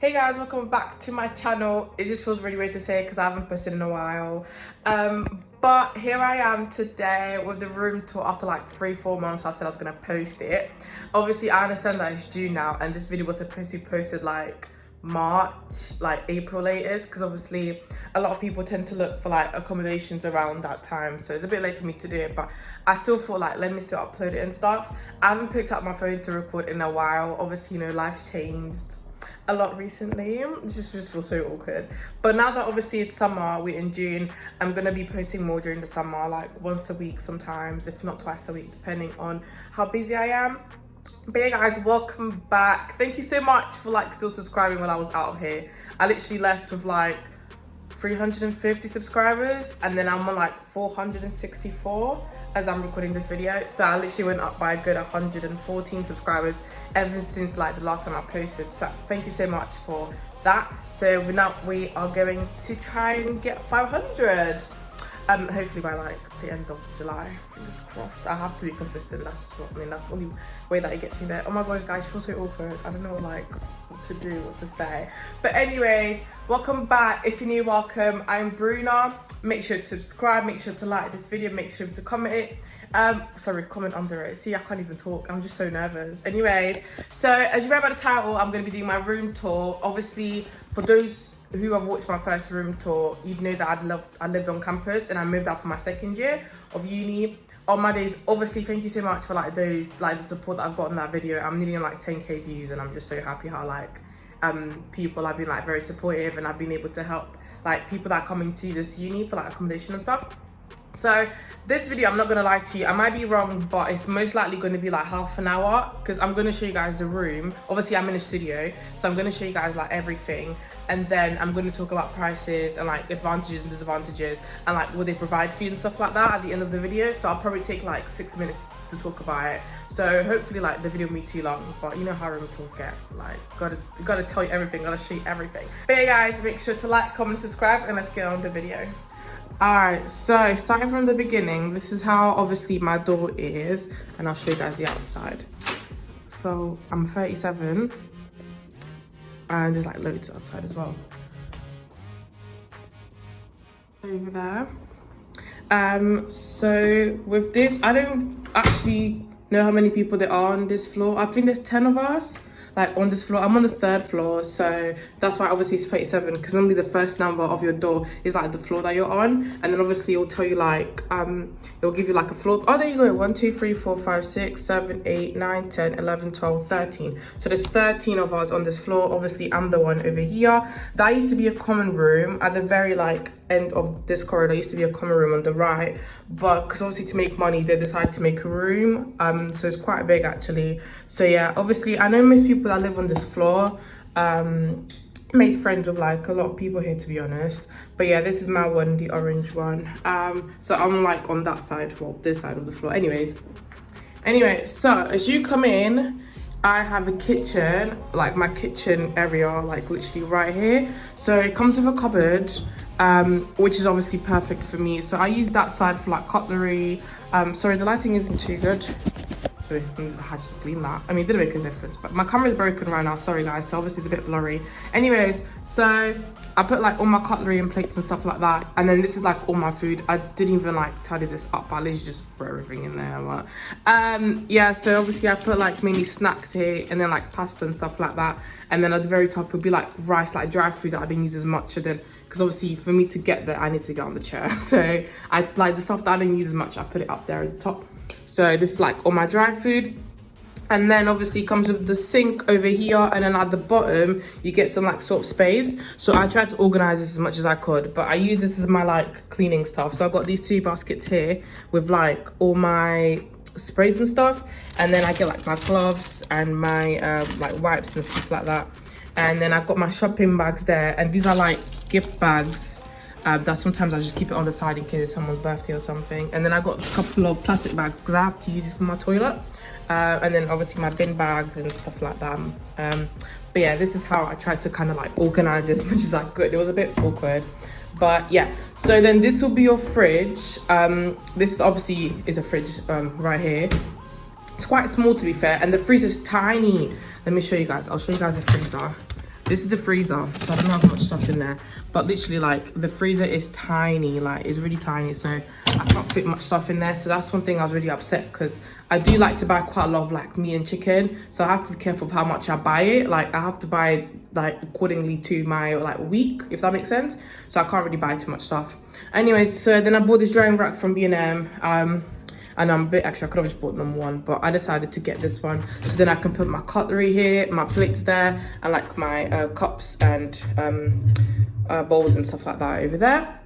Hey guys, welcome back to my channel. It just feels really weird to say because I haven't posted in a while. But here I am today with the room tour after like 3-4 months. I said I was gonna post it. Obviously, I understand that it's June now and this video was supposed to be posted like March, like April latest, because obviously a lot of people tend to look for like accommodations around that time, so it's a bit late for me to do it, but I still thought like let me still upload it and stuff. I haven't picked up my phone to record in a while. Obviously, you know, life's changed a lot recently. It just feels so awkward, but now that obviously it's summer, we're in June, I'm gonna be posting more during the summer, like once a week sometimes, if not twice a week, depending on how busy I am. But yeah guys, welcome back. Thank you so much for like still subscribing while I was out of here. I literally left with like 350 subscribers and then I'm on like 464 as I'm recording this video, so I literally went up by a good 114 subscribers ever since like the last time I posted, so thank you so much for that. So we are going to try and get 500 hopefully by like the end of July, fingers crossed. I have to be consistent, that's what I mean, that's the only way that it gets me there. Oh my god guys, I feel so awkward, I don't know like what to do, what to say. But anyways, welcome back. If you're new, welcome. I'm Bruna. Make sure to subscribe, make sure to like this video, make sure to comment it, comment under it. See, I can't even talk, I'm just so nervous. Anyways, so as you read by the title, I'm going to be doing my room tour. Obviously, for those who have watched my first room tour, you'd know that I lived on campus and I moved out for my second year of uni. On my days, obviously, thank you so much for like those, like the support that I've got in that video. I'm nearly on like 10k views and I'm just so happy how like people have been like very supportive and I've been able to help like people that are coming to this uni for like accommodation and stuff. So this video, I'm not gonna lie to you, I might be wrong, but it's most likely going to be like half an hour because I'm going to show you guys the room. Obviously I'm in a studio, so I'm going to show you guys like everything, and then I'm going to talk about prices and like advantages and disadvantages and like what they provide for you and stuff like that at the end of the video. So I'll probably take like 6 minutes to talk about it, so hopefully like the video won't be too long, but you know how room tours get, like gotta tell you everything, gotta show you everything. But yeah guys, make sure to like, comment, subscribe, and let's get on with the video. Alright, so starting from the beginning, this is how obviously my door is, and I'll show you guys the outside. So I'm 37 and there's like loads outside as well over there. So with this, I don't actually know how many people there are on this floor. I think there's 10 of us like on this floor. I'm on the 3rd floor, so that's why obviously it's 37, because normally the first number of your door is like the floor that you're on, and then obviously it'll tell you like it'll give you like a floor. Oh, there you go, 1 2 3 4 5 6 7 8 9 10 11 12 13. So there's 13 of us on this floor. Obviously I'm the one over here. That used to be a common room at the very like end of this corridor. Used to be a common room on the right, but because obviously to make money they decided to make a room, so it's quite big actually. So yeah, obviously I know most people that live on this floor. Made friends with like a lot of people here, to be honest. But yeah, this is my one, the orange one. So I'm like on that side, well this side of the floor. Anyway, so as you come in, I have a kitchen, like my kitchen area, like literally right here. So it comes with a cupboard, which is obviously perfect for me. So I use that side for like cutlery. Sorry, the lighting isn't too good. So I had to clean that. I mean, it didn't make a difference, but my camera's broken right now, sorry guys, so obviously it's a bit blurry. Anyways, so I put like all my cutlery and plates and stuff like that, and then this is like all my food. I didn't even like tidy this up, I literally just put everything in there. But yeah, so obviously I put like mainly snacks here, and then like pasta and stuff like that, and then at the very top would be like rice, like dry food that I didn't use as much. And then because obviously for me to get there I need to get on the chair, so I like the stuff that I didn't use as much, I put it up there at the top. So this is like all my dry food, and then obviously comes with the sink over here, and then at the bottom you get some like sort of space. So I tried to organize this as much as I could, but I use this as my like cleaning stuff. So I've got these 2 baskets here with like all my sprays and stuff, and then I get like my gloves and my like wipes and stuff like that. And then I've got my shopping bags there, and these are like gift bags that sometimes I just keep it on the side in case it's someone's birthday or something. And then I got a couple of plastic bags because I have to use this for my toilet, and then obviously my bin bags and stuff like that. But yeah, this is how I tried to kind of like organize as much as I could. It was a bit awkward, but yeah. So then this will be your fridge. This obviously is a fridge right here. It's quite small to be fair, and the freezer's tiny. Let me show you guys. I'll show you guys the freezer. This is the freezer, so I don't have much stuff in there. But literally, like, the freezer is tiny, like, it's really tiny, so I can't fit much stuff in there. So that's one thing I was really upset, because I do like to buy quite a lot of, like, meat and chicken. So I have to be careful of how much I buy it. Like, I have to buy it, like, accordingly to my, like, week, if that makes sense. So I can't really buy too much stuff. Anyways, so then I bought this drying rack from B&M. And I'm a bit, actually I could have just bought number one, but I decided to get this one. So then I can put my cutlery here, my plates there, and like my cups and bowls and stuff like that over there.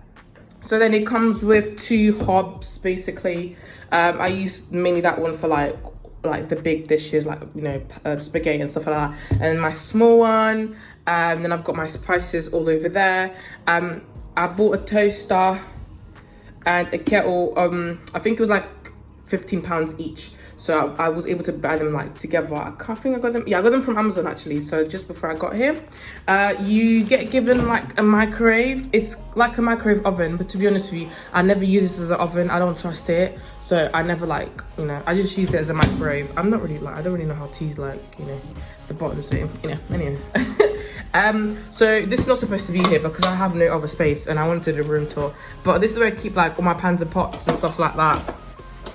So then it comes with 2 hobs basically. I use mainly that one for like the big dishes, like, you know, spaghetti and stuff like that. And my small one, then I've got my spices all over there. I bought a toaster and a kettle. I think it was like £15 each, so I was able to buy them like together. I think I got them, yeah, I got them from Amazon actually. So just before I got here, you get given like a microwave. It's like a microwave oven, but to be honest with you, I never use this as an oven. I don't trust it, so I never, like, you know, I just used it as a microwave. I'm not really, like, I don't really know how to use, like, you know, the bottom, so, you know, anyways. So this is not supposed to be here because I have no other space and I wanted a room tour, but this is where I keep like all my pans and pots and stuff like that.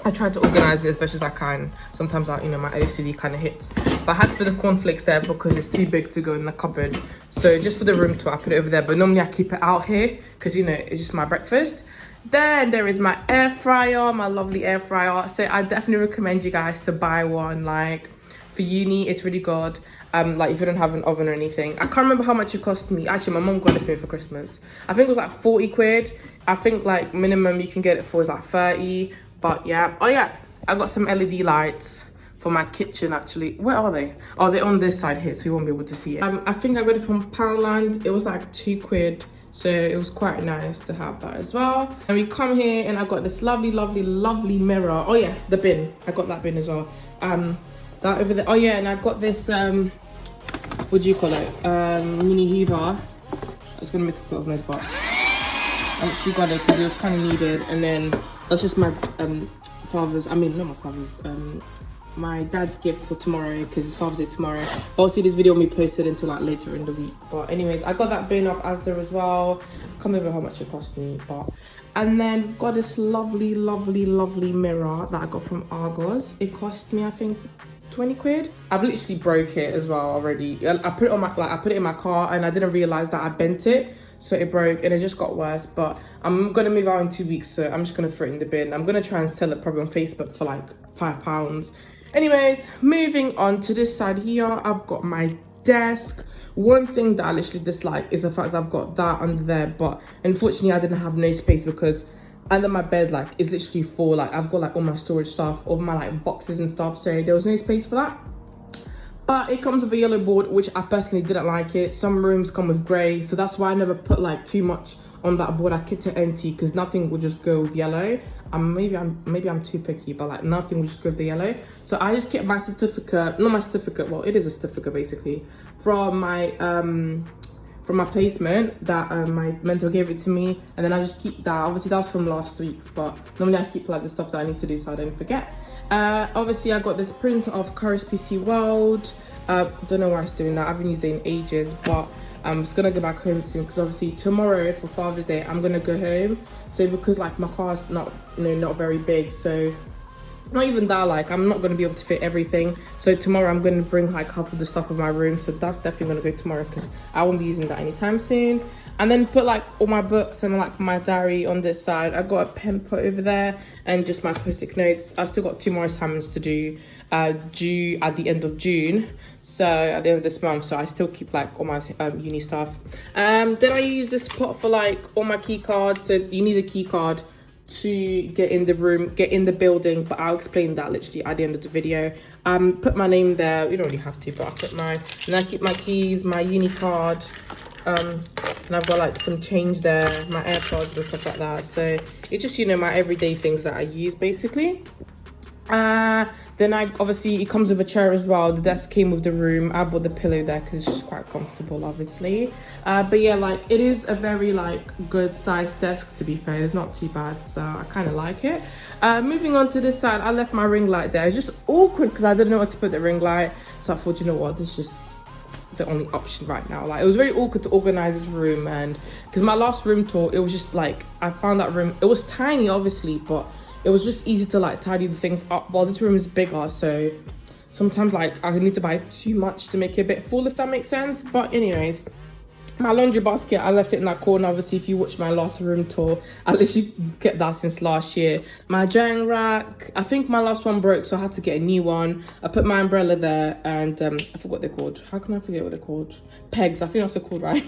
I try to organize it as best as I can. Sometimes I, you know, my OCD kind of hits. But I had to put the cornflakes there because it's too big to go in the cupboard. So just for the room tour, I put it over there. But normally I keep it out here because, you know, it's just my breakfast. Then there is my air fryer, my lovely air fryer. So I definitely recommend you guys to buy one. Like, for uni, it's really good. Like, if you don't have an oven or anything. I can't remember how much it cost me. Actually, my mum got it for me for Christmas. I think it was like 40 quid. I think like minimum you can get it for is like 30. But yeah, oh yeah, I got some LED lights for my kitchen actually. Where are they? Oh, they're on this side here, so you won't be able to see it. I think I got it from Poundland. It was like 2 quid, so it was quite nice to have that as well. And we come here and I got this lovely, lovely, lovely mirror. Oh yeah, the bin. I got that bin as well. That over there. Oh yeah, and I got this what do you call it? Mini Hoover. I was gonna make a bit of noise, but I actually got it because it was kind of needed. And then that's just my father's, I mean, not my father's, my dad's gift for tomorrow because it's Father's Day tomorrow. But I'll see this video will be posted until like later in the week. But anyways, I got that bin off Asda as well. I can't remember how much it cost me, but. And then we've got this lovely, lovely, lovely mirror that I got from Argos. It cost me, I think, 20 quid. I've literally broke it as well already. I put it on my, like, I put it in my car and I didn't realize that I bent it. So it broke and it just got worse, but I'm gonna move out in 2 weeks, so I'm just gonna throw it in the bin. I'm gonna try and sell it probably on Facebook for like £5. Anyways, moving on to this side here, I've got my desk. One thing that I literally dislike is the fact that I've got that under there, but unfortunately I didn't have no space because under my bed, like, is literally full. Like, I've got like all my storage stuff, all my like boxes and stuff, so there was no space for that. But it comes with a yellow board, which I personally didn't like it. Some rooms come with grey, so that's why I never put like too much on that board. I kept it empty because nothing would just go with yellow. Maybe I'm too picky, but like nothing would just go with the yellow. So I just kept my certificate, not my certificate, well, it is a certificate basically, from my placement that my mentor gave it to me, and then I just keep that. Obviously that was from last week, but normally I keep like the stuff that I need to do so I don't forget. Obviously I got this printer of Curry's PC World. Don't know why it's doing that. I haven't used it in ages, but I'm just gonna go back home soon because obviously tomorrow for Father's Day I'm gonna go home. So because like my car is not, you know, not very big, so not even that, like I'm not going to be able to fit everything. So tomorrow I'm going to bring like half of the stuff of my room, so that's definitely going to go tomorrow because I won't be using that anytime soon. And then put like all my books and like my diary on this side. I got a pen put over there and just my post-it notes. I still got 2 more assignments to do, due at the end of June, so at the end of this month. So I still keep like all my uni stuff. Then I use this pot for like all my key cards. So you need a key card to get in the room, get in the building, but I'll explain that literally at the end of the video. Put my name there. You don't really have to, but I put mine. And I keep my keys, my uni card, and I've got like some change there, my AirPods and stuff like that. So it's just, you know, my everyday things that I use basically. Then obviously it comes with a chair as well. The desk came with the room. I bought the pillow there because it's just quite comfortable, obviously. But yeah, like it is a very like good sized desk, to be fair. It's not too bad, so I kind of like it. Moving on to this side, I left my ring light there. It's just awkward because I didn't know where to put the ring light, so I thought, you know what, this just the only option right now. Like, it was very awkward to organize this room, and because my last room tour, it was just like, I found that room, it was tiny obviously, but it was just easy to like tidy the things up, while this room is bigger, so sometimes like I need to buy too much to make it a bit full, if that makes sense. But anyways, my laundry basket, I left it in that corner. Obviously, if you watched my last room tour, I literally kept that since last year. My drying rack, I think my last one broke, so I had to get a new one. I put my umbrella there, and I forgot what they're called. How can I forget what they're called? Pegs, I think that's what they're called, right?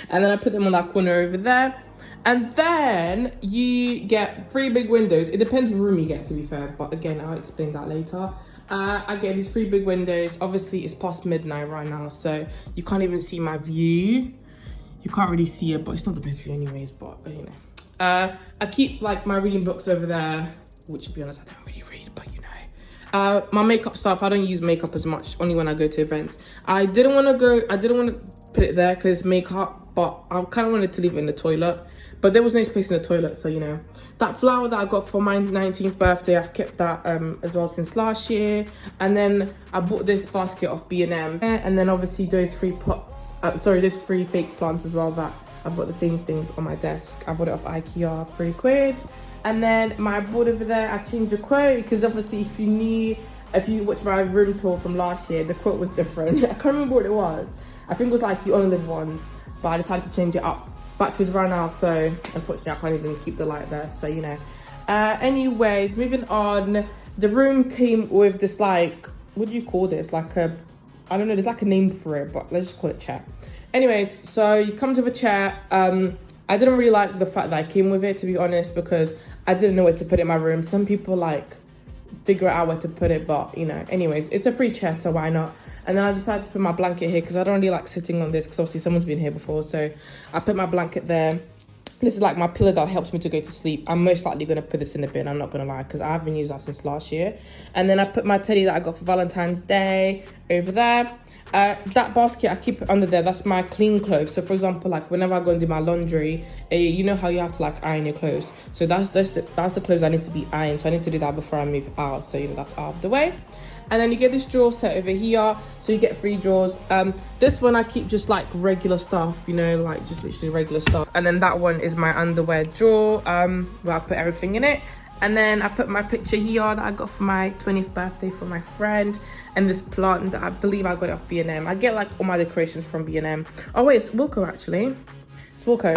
And then I put them on that corner over there. And then you get 3 big windows. It depends what room you get, to be fair, but again, I'll explain that later. I get these 3 big windows. Obviously, it's past midnight right now, so you can't even see my view. You can't really see it, but it's not the best view anyways, but you know. I keep like my reading books over there, which to be honest, I don't really read, but you know. My makeup stuff, I don't use makeup as much, only when I go to events. I didn't want to put it there because it's makeup, but I kind of wanted to leave it in the toilet. But there was no space in the toilet, so you know. That flower that I got for my 19th birthday, I've kept that as well since last year. And then I bought this basket of B&M. And then obviously those 3 pots, those 3 fake plants as well, that I've got the same things on my desk. I bought it off IKEA, £3. And then my board over there, I changed the quote because obviously if you watched my room tour from last year, the quote was different. I can't remember what it was. I think it was like, you only live once, but I decided to change it up. Batteries run out, so unfortunately I can't even keep the light there, so you know. Anyways, moving on. The room came with this, like, what do you call this? Like a, I don't know, there's like a name for it, but let's just call it chair. Anyways, so you come to a chair. I didn't really like the fact that I came with it, to be honest, because I didn't know where to put it in my room. Some people like figure out where to put it, but you know, anyways, it's a free chair, so why not? And then I decided to put my blanket here because I don't really like sitting on this because obviously someone's been here before. So I put my blanket there. This is like my pillow that helps me to go to sleep. I'm most likely going to put this in the bin, I'm not going to lie, because I haven't used that since last year. And then I put my teddy that I got for Valentine's Day over there. That basket, I keep it under there. That's my clean clothes. So for example, like whenever I go and do my laundry, you know how you have to like iron your clothes. So that's the clothes I need to be ironed. So I need to do that before I move out. So you know, that's out of the way. And then you get this drawer set over here, so you get 3 drawers. This one I keep just like regular stuff, you know, like just literally regular stuff. And then that one is my underwear drawer, where I put everything in it. And then I put my picture here that I got for my 20th birthday from my friend, and this plant that I believe I got it off B&M. I get like all my decorations from B&M. Oh wait, it's Wilko actually. It's Wilko.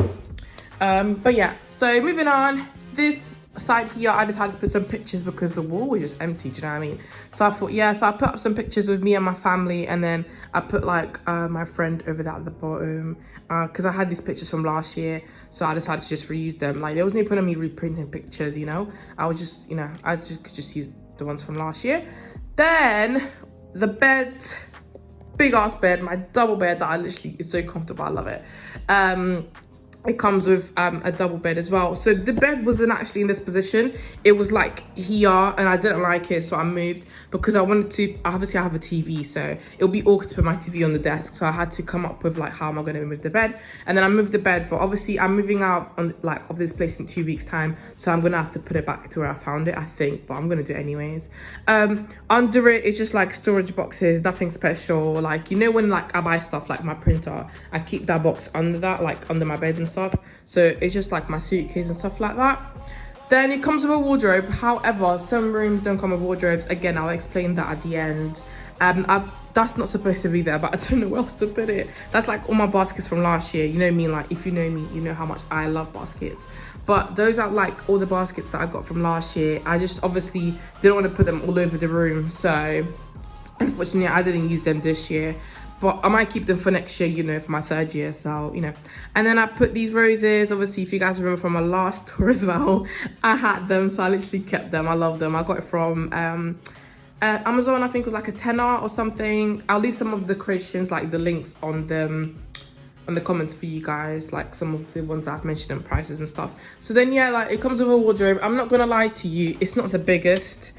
But yeah, so moving on. This side here, I decided to put some pictures because the wall was just empty, do you know what I mean? So I thought, yeah, so I put up some pictures with me and my family, and then I put like my friend over there at the bottom because I had these pictures from last year, so I decided to just reuse them. Like there was no point in me reprinting pictures, you know. I was just, you know, I could just use the ones from last year. Then the bed, big ass bed, my double bed that I literally is so comfortable, I love it. It comes with a double bed as well. So the bed wasn't actually in this position. It was like here, and I didn't like it, so I moved because I wanted to, obviously I have a TV, so it'll be awkward to put my TV on the desk. So I had to come up with like, how am I gonna move the bed? And then I moved the bed, but obviously I'm moving out on like of this place in 2 weeks time. So I'm gonna have to put it back to where I found it, I think, but I'm gonna do it anyways. Under it, it's just like storage boxes, nothing special. Like, you know, when like I buy stuff like my printer, I keep that box under that, like under my bed and stuff. So it's just like my suitcase and stuff like that. Then it comes with a wardrobe. However, some rooms don't come with wardrobes. Again, I'll explain that at the end. That's not supposed to be there, but I don't know where else to put it. That's like all my baskets from last year. You know me, like if you know me, you know how much I love baskets. But those are like all the baskets that I got from last year. I just obviously didn't want to put them all over the room. So unfortunately, I didn't use them this year. But I might keep them for next year, you know, for my 3rd year, so, you know. And then I put these roses, obviously, if you guys remember from my last tour as well, I had them, so I literally kept them. I love them. I got it from Amazon, I think it was like a tenner or something. I'll leave some of the creations, like the links on the comments for you guys, like some of the ones that I've mentioned and prices and stuff. So then, yeah, like it comes with a wardrobe. I'm not gonna lie to you, it's not the biggest.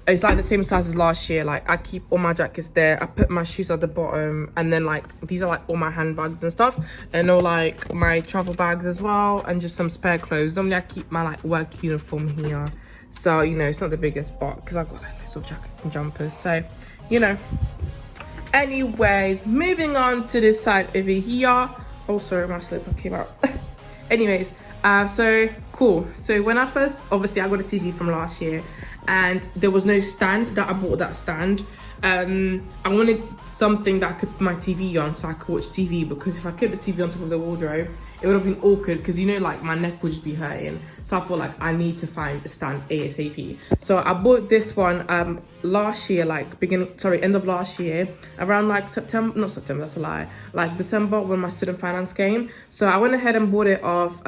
It's like the same size as last year. Like I keep all my jackets there. I put my shoes at the bottom, and then like these are like all my handbags and stuff, and all like my travel bags as well, and just some spare clothes. Normally I keep my like work uniform here, so you know it's not the biggest, but because I've got like loads of jackets and jumpers, so you know. Anyways, moving on to this side over here. Oh, sorry, my slipper came out. Anyways, so cool. So when I first, obviously I got a TV from last year and there was no stand that I bought that stand. I wanted something that I could put my TV on so I could watch TV, because if I kept the TV on top of the wardrobe, it would have been awkward, because you know, like my neck would just be hurting. So I thought like I need to find a stand ASAP. So I bought this one last year, like end of last year, around like not September, that's a lie, like December, when my student finance came. So I went ahead and bought it off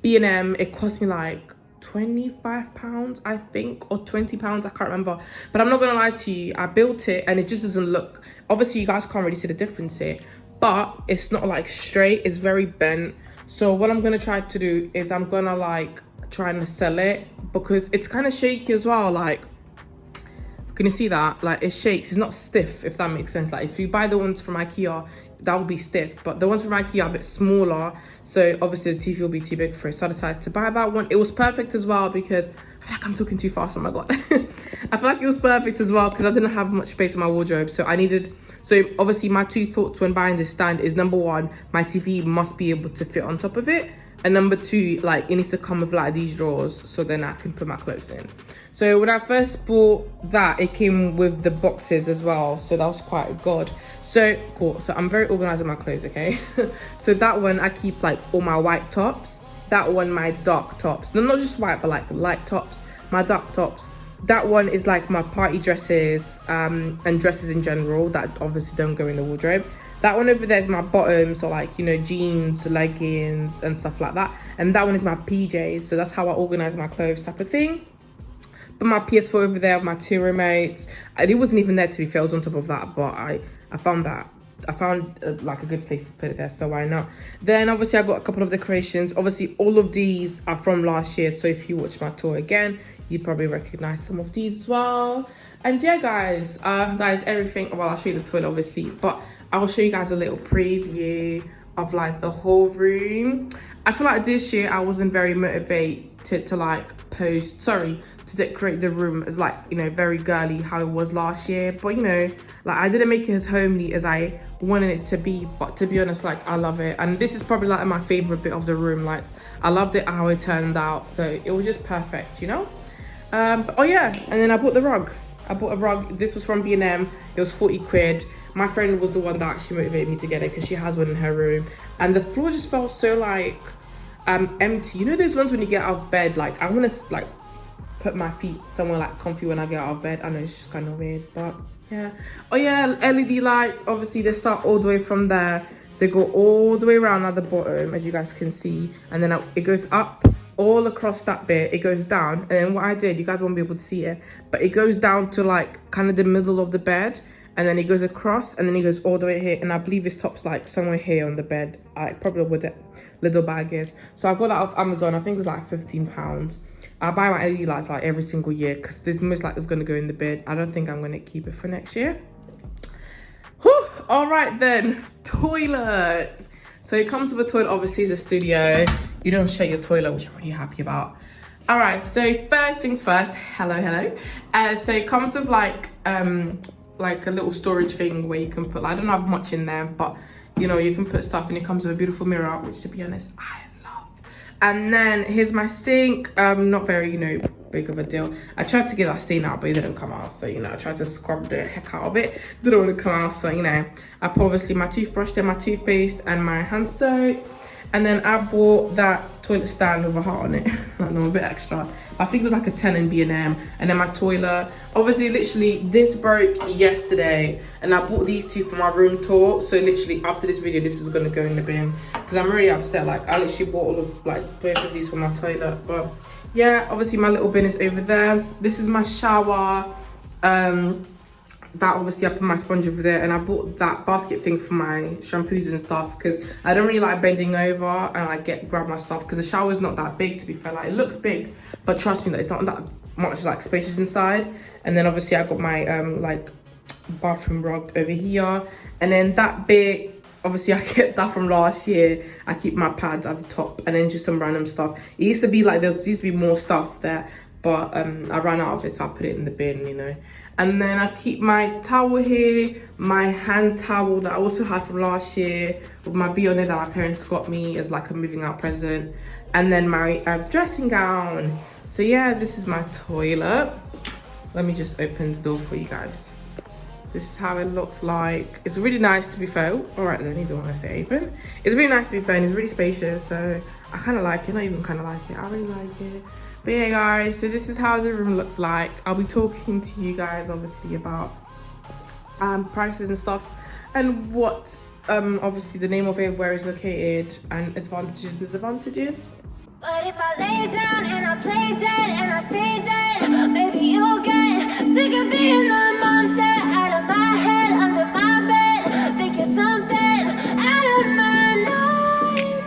B&M. It cost me like £25 I think, or £20, I can't remember, but I'm not gonna lie to you, I built it and it just doesn't look, obviously you guys can't really see the difference here, but it's not like straight, it's very bent. So what I'm gonna try to do is I'm gonna like try and sell it, because it's kind of shaky as well. Like, can you see that? Like it shakes, it's not stiff, if that makes sense. Like if you buy the ones from IKEA, that will be stiff, but the ones from IKEA are a bit smaller, so obviously the TV will be too big for it. So I decided to buy that one. It was perfect as well, because I feel like I'm talking too fast, oh my god. I feel like it was perfect as well because I didn't have much space in my wardrobe, so obviously my two thoughts when buying this stand is, number one, my TV must be able to fit on top of it, and number two, like it needs to come with like these drawers so then I can put my clothes in. So when I first bought that, it came with the boxes as well, so that was quite good. So cool. So I'm very organized with my clothes, okay? So that one I keep like all my white tops, that one my dark tops, no, not just white but like light tops, my dark tops. That one is like my party dresses and dresses in general that obviously don't go in the wardrobe. That one over there is my bottoms, so like, you know, jeans, leggings and stuff like that. And that one is my PJs, so that's how I organize my clothes type of thing. But my PS4 over there, my two remotes, it wasn't even there to be fair, it was on top of that, but I found like a good place to put it there, so why not? Then obviously I got a couple of decorations. Obviously all of these are from last year, so if you watch my tour again, you probably recognize some of these as well. And yeah guys, that is everything. Well, I'll show you the toilet obviously, but I will show you guys a little preview of like the whole room. I feel like this year I wasn't very motivated to like to decorate the room as like, you know, very girly how it was last year, but you know, like I didn't make it as homely as I wanted it to be. But to be honest, like I love it, and this is probably like my favorite bit of the room. Like I loved it how it turned out, so it was just perfect, you know. But, oh yeah, and then I bought the rug. I bought a rug. This was from B&M. It was 40 quid. My friend was the one that actually motivated me to get it, because she has one in her room, and the floor just felt so like empty. You know those ones when you get out of bed, like I want to like put my feet somewhere like comfy when I get out of bed. I know it's just kind of weird, but yeah. Oh yeah, LED lights, obviously they start all the way from there, they go all the way around at the bottom, as you guys can see, and then it goes up all across that bit, it goes down, and then what I did, you guys won't be able to see it, but it goes down to like kind of the middle of the bed, and then it goes across, and then it goes all the way here, and I believe it stops like somewhere here on the bed, probably where the little bag is. So I got that off Amazon. I think it was like £15. I buy my LED lights like every single year, because this most likely is going to go in the bed. I don't think I'm going to keep it for next year. Whew. All right then, toilet. So it comes with a toilet, obviously it's a studio. You don't share your toilet, which I'm really happy about. All right, so first things first, hello. So it comes with like a little storage thing where you can put, like, I don't have much in there, but you know, you can put stuff, and it comes with a beautiful mirror, which to be honest, I love. And then here's my sink, not very, you know, big of a deal. I tried to get that stain out, but it didn't come out, so you know, I tried to scrub the heck out of it, didn't want to come out, so you know, I put obviously my toothbrush there, my toothpaste and my hand soap. And then I bought that toilet stand with a heart on it. I know, a bit extra. I think it was like a 10 in B&M. And then my toilet. Obviously, literally, this broke yesterday. And I bought these two for my room tour. So literally, after this video, this is going to go in the bin. Because I'm really upset. Like, I literally bought all of, like, both of these for my toilet. But, yeah, obviously, my little bin is over there. This is my shower. That obviously I put my sponge over there, and I bought that basket thing for my shampoos and stuff, because I don't really like bending over and like grab my stuff, because the shower is not that big, to be fair. Like, it looks big, but trust me that it's not that much like spacious inside. And then obviously I got my like bathroom rug over here, and then that bit, obviously I kept that from last year. I keep my pads at the top, and then just some random stuff. It used to be like there used to be more stuff there, but I ran out of it, so I put it in the bin, you know. And then I keep my towel here, my hand towel that I also had from last year with my bee on it that my parents got me as like a moving out present. And then my dressing gown. So yeah, this is my toilet. Let me just open the door for you guys. This is how it looks like. It's really nice to be fair. All right then, you don't want to say open. It's really nice to be fair and it's really spacious. So I kind of like it, not even kind of like it. I really like it. But yeah guys, so this is how the room looks like. I'll be talking to you guys obviously about prices and stuff and what obviously the name of it, where it's located, and advantages and disadvantages. But if I lay down and I play dead and I stay dead, maybe you'll get sick of being the monster out of my head, under my bed. Think you're something out of my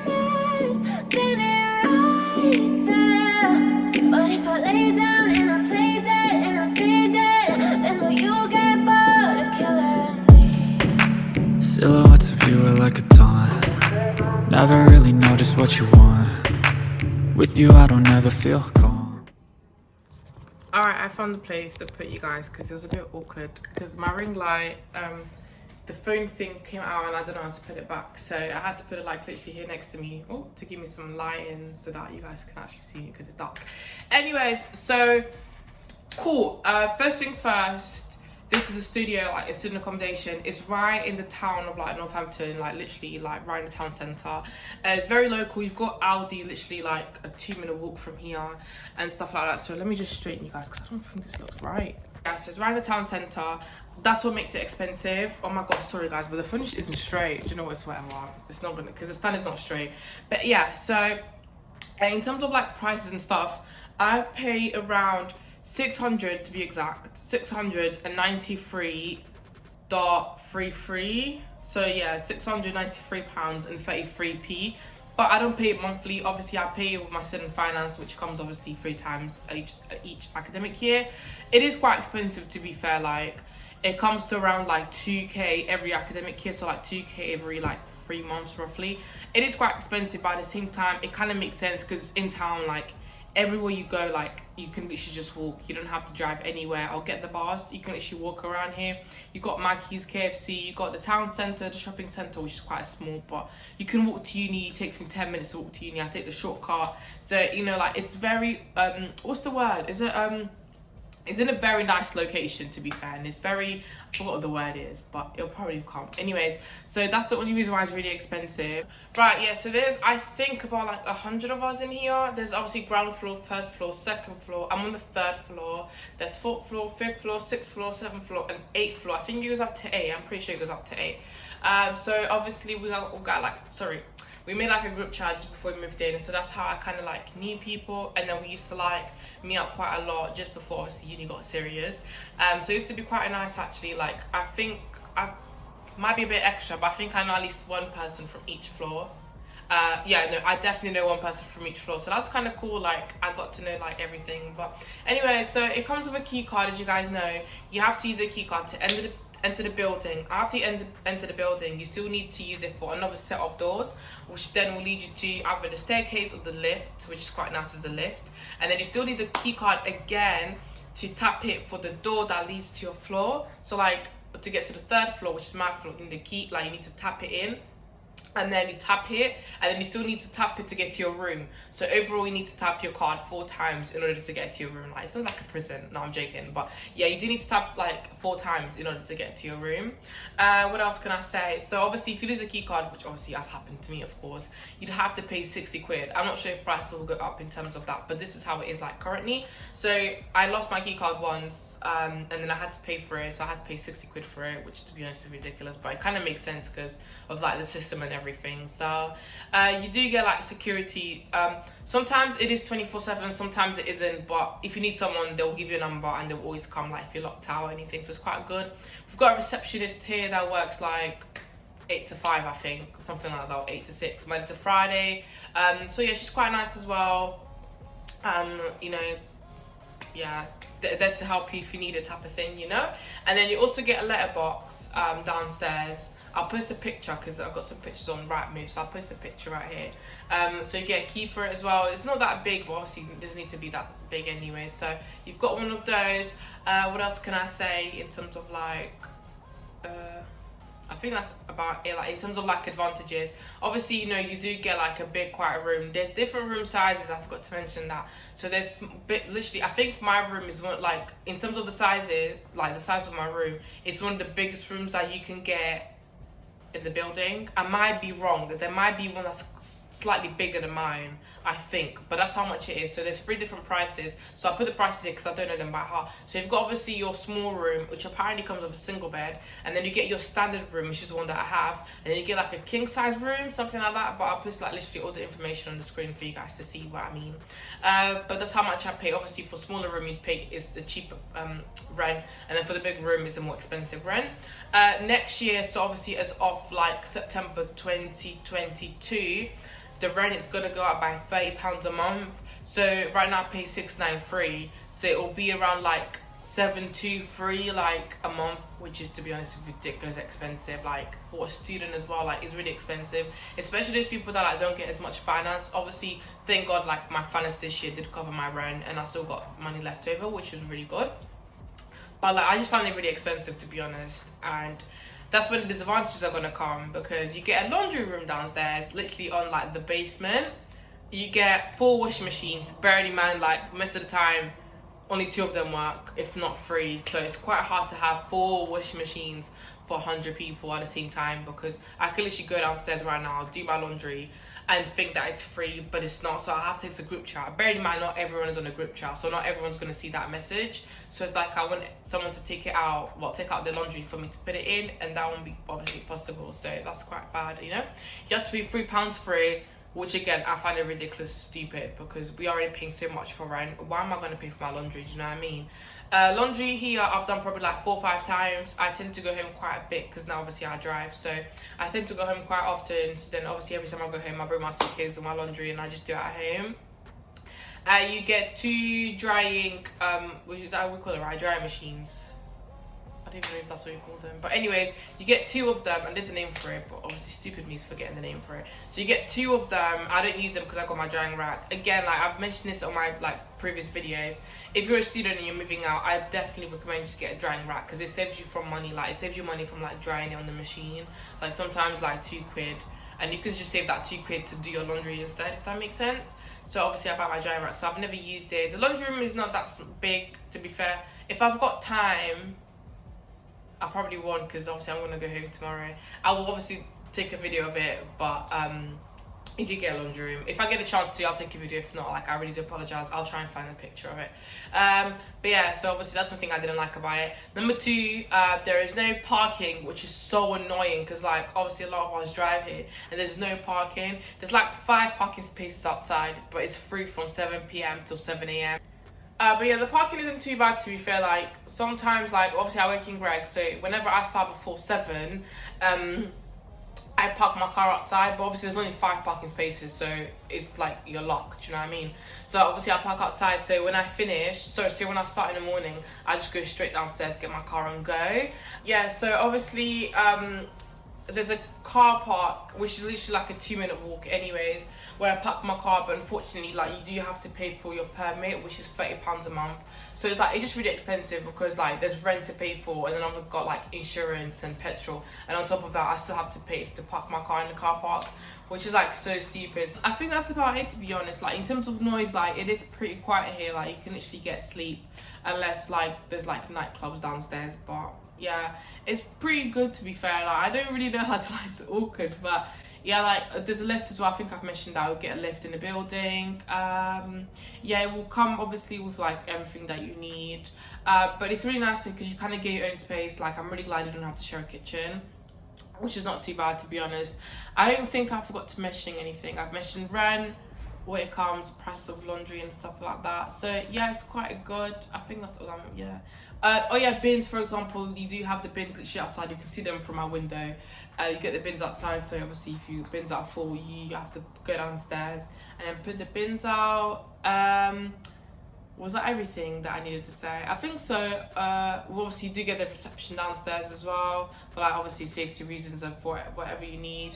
nightmares, sitting right there. But if I lay down and I play dead and I stay dead, then will you get bored of killing me? Silhouettes of you are like a taunt. Never really know just what you want. With you I don't ever feel calm. Alright, I found a place to put you guys because it was a bit awkward because my ring light, the phone thing came out and I don't know how to put it back, so I had to put it like literally here next to me to give me some lighting so that you guys can actually see me because it's dark. Anyways, so cool. First things first, this is a studio, like a student accommodation. It's right in the town of like Northampton, like literally like right in the town centre. It's very local. You've got Aldi literally like a 2-minute walk from here and stuff like that. So let me just straighten you guys because I don't think this looks right. Yeah, so it's right in the town centre. That's what makes it expensive. Oh my god, sorry guys, but the furniture isn't straight. Do you know what? It's whatever. It's not gonna, because the stand is not straight. But yeah, so in terms of like prices and stuff, I pay around 600 to be exact, 693.33. So yeah, £693.33. But I don't pay it monthly. Obviously, I pay it with my student finance, which comes obviously 3 times each academic year. It is quite expensive to be fair. Like it comes to around like 2k every academic year, so like 2k every like 3 months roughly. It is quite expensive, but at the same time, it kind of makes sense because in town, like everywhere you go, like you can literally just walk. You don't have to drive anywhere or get the bus. You can literally walk around here. You got Maggie's, KFC, you got the town centre, the shopping centre, which is quite small, but you can walk to uni. It takes me 10 minutes to walk to uni. I take the shortcut. So, you know, like it's very what's the word? It's in a very nice location to be fair, and it's very, I forgot what the word is, but it'll probably come. Anyways, so that's the only reason why it's really expensive. Right, yeah, so there's, I think, about like 100 of us in here. There's obviously ground floor, first floor, second floor. I'm on the 3rd floor. There's 4th floor, 5th floor, 6th floor, 7th floor, and 8th floor. I think it goes up to 8. I'm pretty sure it goes up to 8. So obviously we made like a group chat just before we moved in, so that's how I kind of like knew people. And then we used to like meet up quite a lot just before obviously uni got serious. So it used to be quite nice actually. Like I think I might be a bit extra, but I think I know at least one person from each floor. Yeah, no, I definitely know one person from each floor, so that's kind of cool. Like I got to know like everything. But anyway, so it comes with a key card, as you guys know. You have to use a key card to enter the building. After you enter the building, you still need to use it for another set of doors, which then will lead you to either the staircase or the lift, which is quite nice as the lift. And then you still need the key card again to tap it for the door that leads to your floor. So like to get to the 3rd floor, which is my floor, you need the key, like you need to tap it in. And then you tap it, and then you still need to tap it to get to your room. So overall, you need to tap your card 4 times in order to get to your room. Like, it sounds like a prison. No, I'm joking. But yeah, you do need to tap like 4 times in order to get to your room. What else can I say? So obviously, if you lose a key card, which obviously has happened to me, of course, you'd have to pay 60 quid. I'm not sure if prices will go up in terms of that, but this is how it is like currently. So I lost my key card once, and then I had to pay for it. So I had to pay 60 quid for it, which to be honest is ridiculous, but it kind of makes sense because of like the system and everything. So you do get like security. Sometimes it is 24/7, sometimes it isn't, but if you need someone, they'll give you a number and they'll always come like if you're locked out or anything, so it's quite good. We've got a receptionist here that works like 8 to 5, I think, something like that, or 8 to 6, Monday to Friday. So yeah, she's quite nice as well. You know, yeah, there to help you if you need a type of thing, you know. And then you also get a letterbox downstairs. I'll post a picture because I've got some pictures on Rightmove, so I'll post a picture right here. So you get a key for it as well. It's not that big, but obviously it doesn't need to be that big anyway. So you've got one of those. What else can I say in terms of like I think that's about it. Like in terms of like advantages, obviously, you know, you do get like a big quiet room. There's different room sizes, I forgot to mention that. So there's literally, I think my room is one, like in terms of the sizes, like the size of my room, it's one of the biggest rooms that you can get in the building. I might be wrong, there might be one that's slightly bigger than mine, I think, but that's how much it is. So there's 3 different prices, so I put the prices in because I don't know them by heart. So you've got obviously your small room, which apparently comes with a single bed, and then you get your standard room, which is the one that I have, and then you get like a king size room, something like that. But I'll post like literally all the information on the screen for you guys to see what I mean. But that's how much I pay. Obviously for smaller room you'd pay is the cheaper rent, and then for the big room is a more expensive rent. Next year, so obviously as of like September 2022, the rent is gonna go up by £30 a month. So right now I pay £693, so it will be around like £723 like a month, which is, to be honest, ridiculous expensive. Like for a student as well, like it's really expensive, especially those people that like don't get as much finance. Obviously, thank God, like my finance this year did cover my rent, and I still got money left over, which was really good. But like I just found it really expensive, to be honest, and that's when the disadvantages are gonna come, because you get a laundry room downstairs, literally on like the basement. You get 4 washing machines. Bearing in mind, like most of the time, only 2 of them work, if not 3. So it's quite hard to have 4 washing machines for 100 people at the same time, because I could literally go downstairs right now, do my laundry, and think that it's free, but it's not. So I have to take a group chat. Bearing in mind, not everyone is on a group chat, so not everyone's going to see that message. So it's like I want someone to take out the laundry for me to put it in, and that won't be obviously possible. So that's quite bad, you know. You have to pay £3 for it, which again I find it ridiculous, stupid, because we are already paying so much for rent. Why am I going to pay for my laundry? Do you know what I mean? Laundry here I've done probably like 4 or 5 times. I tend to go home quite a bit because now obviously I drive, so I tend to go home quite often. So then obviously every time I go home I bring my suitcase and my laundry and I just do it at home. You get 2 drying which is that we call it, right, drying machines. I don't even know if that's what you call them, but anyways, you get 2 of them, and there's a name for it, but obviously stupid me is forgetting the name for it. So you get 2 of them. I don't use them because I got my drying rack. Again, like I've mentioned this on my like previous videos, if you're a student and you're moving out, I definitely recommend just get a drying rack, because it saves you from money. Like it saves you money from like drying it on the machine, like sometimes like £2, and you can just save that £2 to do your laundry instead, if that makes sense. So obviously I buy my drying rack, so I've never used it. The laundry room is not that big, to be fair. If I've got time, I probably won't, because obviously I'm gonna go home tomorrow. I will obviously take a video of it, but if you get a laundry room, if I get the chance to, I'll take a video. If not, like I really do apologize, I'll try and find a picture of it. But yeah, so obviously that's one thing I didn't like about it. Number 2, there is no parking, which is so annoying, because like obviously a lot of us drive here and there's no parking. There's like 5 parking spaces outside, but it's free from 7 p.m. till 7 a.m. But yeah, the parking isn't too bad, to be fair. Like sometimes, like obviously I work in Greg, so whenever I start before 7, I park my car outside, but obviously there's only 5 parking spaces, so it's like you're locked, do you know what I mean? So obviously I park outside, so when I finish, so when I start in the morning, I just go straight downstairs, get my car and go. Yeah, so obviously there's a car park, which is literally like a 2-minute walk anyways, where I park my car, but unfortunately like you do have to pay for your permit, which is £30 a month. So it's like it's just really expensive, because like there's rent to pay for, and then I've got like insurance and petrol, and on top of that I still have to pay to park my car in the car park, which is like so stupid. I think that's about it, to be honest. Like in terms of noise, like it is pretty quiet here. Like you can literally get sleep, unless like there's like nightclubs downstairs. But yeah, it's pretty good, to be fair. Like I don't really know how to, like, it's awkward, but yeah, like there's a lift as well. I think I've mentioned that I would get a lift in the building. Yeah, it will come obviously with like everything that you need, but it's really nice because you kind of get your own space. Like I'm really glad you don't have to share a kitchen, which is not too bad, to be honest. I don't think I forgot to mention anything. I've mentioned rent, where it comes, price of laundry and stuff like that. So yeah, it's quite good. I think that's all yeah. Oh yeah, bins, for example, you do have the bins literally outside. You can see them from my window. You get the bins outside, so obviously if your bins are full, you have to go downstairs and then put the bins out. Was that everything that I needed to say? I think so. We obviously do get the reception downstairs as well, for like obviously safety reasons and for whatever you need.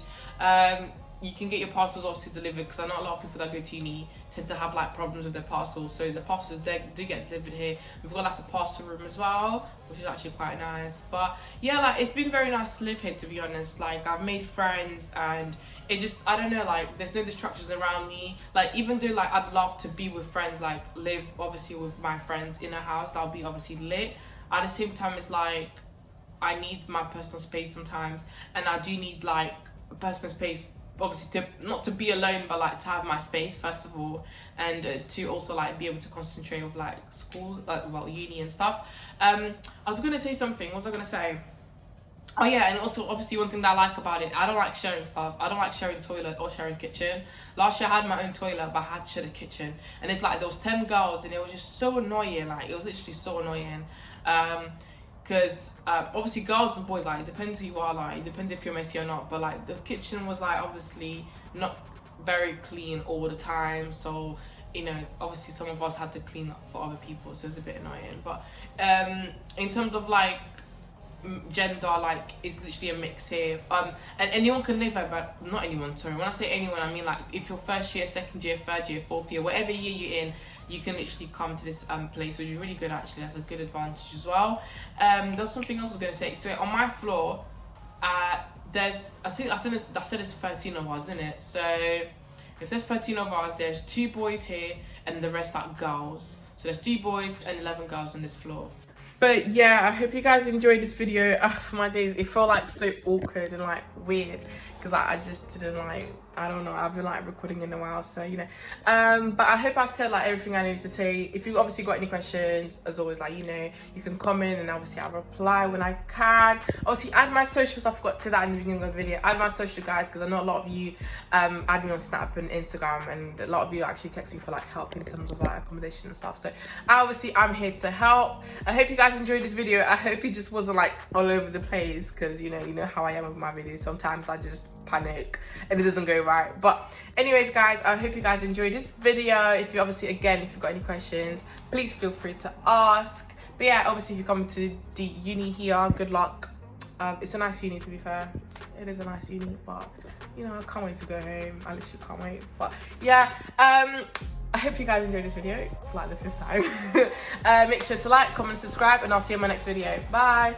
You can get your parcels obviously delivered, because I know a lot of people that go to uni tend to have like problems with their parcels, so the parcels do get delivered here. We've got like a parcel room as well, which is actually quite nice. But yeah, like it's been very nice to live here, to be honest. Like I've made friends, and it just, I don't know, like there's no distractions around me. Like even though like I'd love to be with friends, like live obviously with my friends in a house, that'll be obviously lit. At the same time, it's like I need my personal space sometimes, and I do need like personal space, obviously to not to be alone, but like to have my space first of all, and to also like be able to concentrate with like school, well, uni and stuff. I was gonna say something. What was I gonna say? Oh yeah, and also obviously one thing that I like about it, I don't like sharing stuff. I don't like sharing toilet or sharing kitchen. Last year I had my own toilet, but I had to share the kitchen, and it's like there was 10 girls, and it was just so annoying. Like it was literally so annoying. Because obviously girls and boys, like it depends who you are, like it depends if you're messy or not, but like the kitchen was like obviously not very clean all the time, so you know obviously some of us had to clean up for other people, so it's a bit annoying. But in terms of like gender, like it's literally a mix here, and anyone can live there, but not anyone, sorry, when I say anyone I mean like if you're first year, second year, third year, fourth year, whatever year you're in, you can literally come to this place, which is really good actually. That's a good advantage as well. There was something else I was going to say. So on my floor, there's I said there's 13 of us, isn't it? So if there's 13 of us, there's 2 boys here and the rest are girls. So there's 2 boys and 11 girls on this floor. But yeah, I hope you guys enjoyed this video. For my days, it felt like so awkward and like weird, because like I just didn't like, I don't know, I've been like recording in a while, so you know. But I hope I said like everything I needed to say. If you obviously got any questions, as always, like you know, you can comment and obviously I'll reply when I can. Obviously add my socials, I forgot to that in the beginning of the video. Add my social, guys, because I know a lot of you add me on Snap and Instagram, and a lot of you actually text me for like help in terms of like accommodation and stuff. So obviously I'm here to help. I hope you guys enjoyed this video. I hope it just wasn't like all over the place, because you know how I am with my videos. Sometimes I just panic and it doesn't go right. But anyways, guys, I hope you guys enjoyed this video. If you obviously, again, if you've got any questions, please feel free to ask. But yeah, obviously if you come to the uni here, good luck. It's a nice uni, to be fair. It is a nice uni, but you know, I can't wait to go home. I literally can't wait. But yeah, I hope you guys enjoyed this video for like the 5th time. Make sure to like, comment, subscribe, and I'll see you in my next video. Bye.